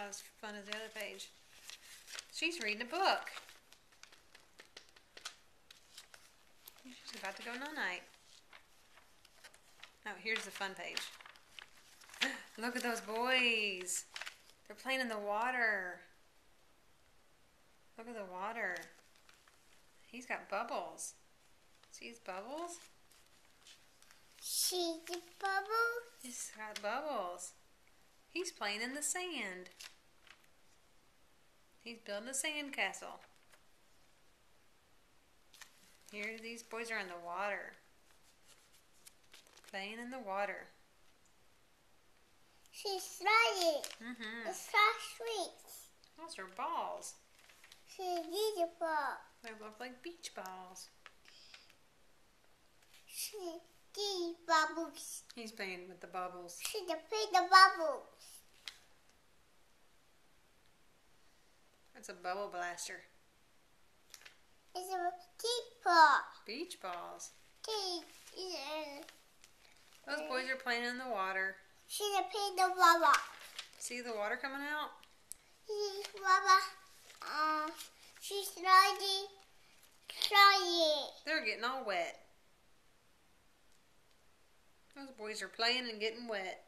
not as fun as the other page. She's reading a book. She's about to go night-night. Oh, here's the fun page. Look at those boys. They're playing in the water. Look at the water. He's got bubbles. See his bubbles? See the bubbles? He's got bubbles. He's playing in the sand. He's building a sand castle. Here, these boys are in the water. Playing in the water. She's sliding. It's so sweet. Those are balls. She's beautiful. They look like beach balls. She the bubbles. He's playing with the bubbles. She the bubbles. That's a bubble blaster. It's a teapot. Beach balls. Yeah. Those boys are playing in the water. She the bubble. See the water coming out? She's bubble. She's sliding. They're getting all wet. Those boys are playing and getting wet.